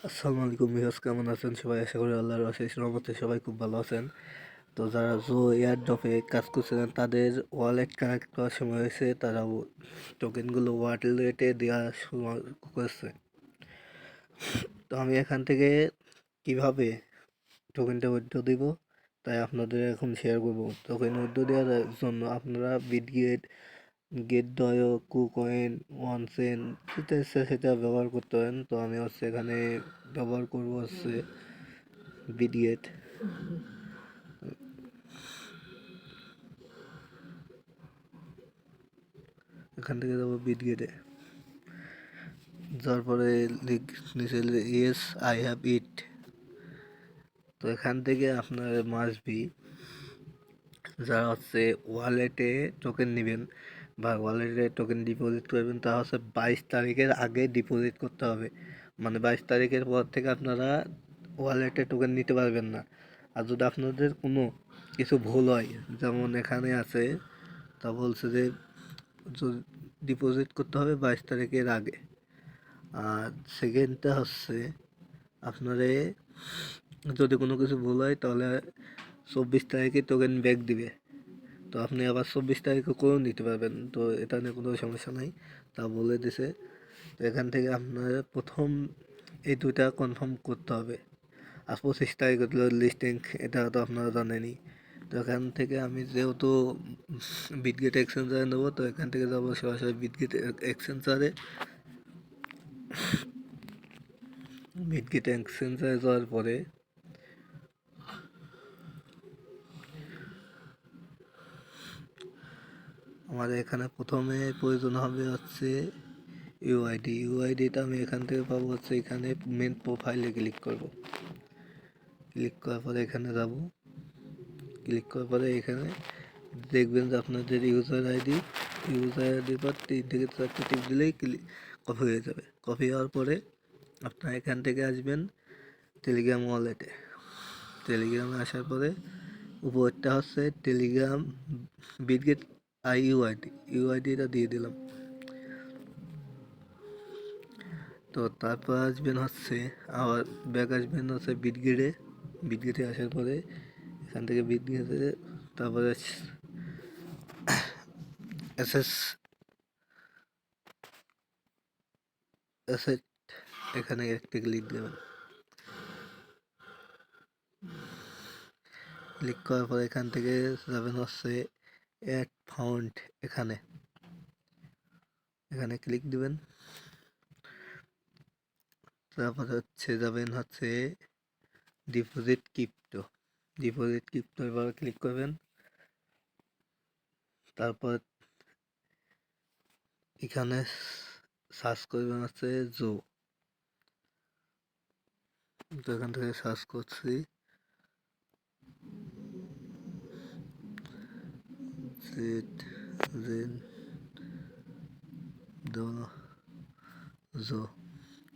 আসসালামু আলাইকুম ভিউয়ার্স, কেমন আছেন সবাই? আশা করি আল্লাহর অশেষ রহমতে সবাই খুব ভালো আছেন। তো যারা এয়ারড্রপে কাজ করছিলেন তাদের ওয়ালেট কানেক্ট করার সময় হয়েছে, তারা টোকেনগুলো ওয়ালেটে দেওয়া শুরু করেছে। তো আমি এখান থেকে কিভাবে টোকেনটা উইথড্র দিব তাই আপনাদের এখন শেয়ার করব। টোকেন উইথড্র দেওয়ার জন্য আপনারা বিটগেট, গেটডয়, কুকয়েন, ওয়ানচেন যেটা ইচ্ছা সেটা ব্যবহার করতে পারেন। তো আমি এখানে ব্যবহার করব বিটগেট। এখান থেকে যাবো বিটগেটে, যার পরে নিচে ইয়েস আই হ্যাভ ইট। তো এখান থেকে আপনার মাসবি যারা ওয়ালেটে টোকেন নেবেন বা ওয়ালেটে টোকেন ডিপোজিট করবেন, তা 22 তারিখের আগে ডিপোজিট করতে হবে। মানে 22 তারিখের পর থেকে আপনারা ওয়ালেটে টোকেন নিতে পারবেন না। আর যদি আপনাদের কোনো কিছু ভুল হয়, যেমন এখানে আছে, তা বলছে যে ডিপোজিট করতে হবে 22 তারিখের আগে। আর সেকেন্ডটা আপনারে যদি কোনো কিছু ভুল হয় তাহলে 24 তারিখে টোকেন ব্যাক দিবে। তো আপনি আবার 24 তারিখে করেও নিতে পারবেন। তো এটা নিয়ে কোনো সমস্যা নাই, তা বলে দিছে। তো এখান থেকে আপনার প্রথম এই দুইটা কনফার্ম করতে হবে। আর 25 তারিখ হলো লিস্টিং, এটা তো আপনারা জানেনই। তো এখান থেকে আমি যেহেতু বিটগেট এক্সচেঞ্জারে নেবো, তো এখান থেকে যাবো সরাসরি বিটগেট এক্সচেঞ্জারে। যাওয়ার পরে আমাদের এখানে প্রথমে প্রয়োজন হবে ইউআইডিটা আমি এখান থেকে পাবো এখানে মেন প্রোফাইলে ক্লিক করব। ক্লিক করার পরে এখানে যাব। ক্লিক করার পরে এখানে দেখবেন যে আপনাদের ইউজার আইডির পর 3 থেকে 4টা টিপ দিলেই কপি হয়ে যাবে। কপি হওয়ার পরে আপনারা এখান থেকে আসবেন টেলিগ্রাম ওয়ালেটে। টেলিগ্রামে আসার পরে উপরটা টেলিগ্রাম বিটগেট ইউআইডিটা দিয়ে দিলাম। তো তারপর আসবেন আবার ব্যাক আসবেন বিটগেটে আসার পরে এখান থেকে বিটগেটে তারপরে এসএস অ্যাসেট, এখানে একটা ক্লিক দেবেন। ক্লিক করার পরে এখান থেকে যাবেন অ্যাড ফাউন্ড, এখানে ক্লিক দিবেন। তারপরে যাবেন ডিপোজিট ক্রিপ্টো এবার ক্লিক করবেন। তারপর এখানে সার্চ করবেন জো। তো এখান থেকে সার্চ করছি জো।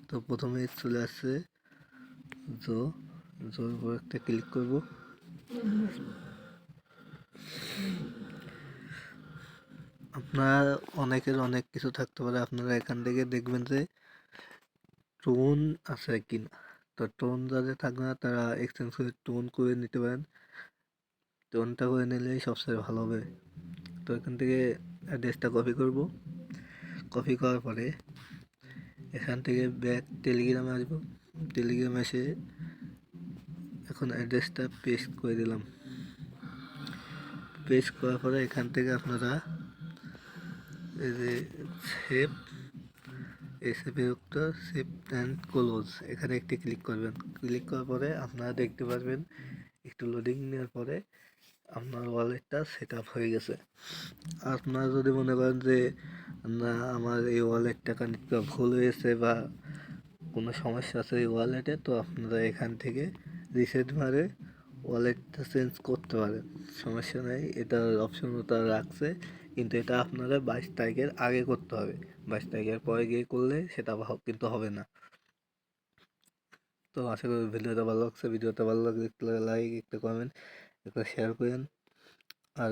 তো প্রথমে চলে আসছে জোর উপর একটা ক্লিক করব। আপনার অনেকের অনেক কিছু থাকতে পারে, আপনারা এখান থেকে দেখবেন যে টোন আছে কিনা। তো টোন যাদের থাকবে না তারা এক্সচেঞ্জ করে টোন করে নিতে পারেন। টোনটা করে নিলেই সবচেয়ে ভালো হবে। তো এখান থেকে অ্যাড্রেসটা কপি করব। কপি করার পরে এখান থেকে ব্যাক টেলিগ্রামে আসবো। টেলিগ্রামে এসে এখন অ্যাড্রেসটা পেস্ট করে দিলাম। পেস্ট করার পরে এখান থেকে আপনারা এই যে সেভ সেভ অ্যান্ড ক্লোজ, এখানে একটি ক্লিক করবেন। ক্লিক করার পরে আপনারা দেখতে পারবেন একটু লোডিং নেওয়ার পরে আপনার ওয়ালেটটা সেট আপ হয়ে গেছে। আপনারা যদি মনে করেন যে না, আমার এই ওয়ালেটটা কানেক্ট করা ভুল হয়েছে বা কোনো সমস্যা আছে এই ওয়ালেটে, তো আপনারা এখান থেকে রিসেট মারে ওয়ালেটটা চেঞ্জ করতে পারেন, সমস্যা নেই। এটার অপশনও তারা রাখছে, কিন্তু এটা আপনারা 22 তারিখের আগে করতে হবে। 22 তারিখের পরে গিয়ে করলে সেটা কিন্তু হবে না। তো আশা করি ভিডিওটা ভালো লাগলে একটা লাইক, একটা কমেন্ট, একটা শেয়ার করেন। আর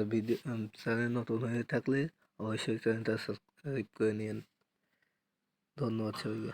চ্যানেল নতুন হয়ে থাকলে অবশ্যই চ্যানেলটা সাবস্ক্রাইব করে নিন। ধন্যবাদ সবাইকে।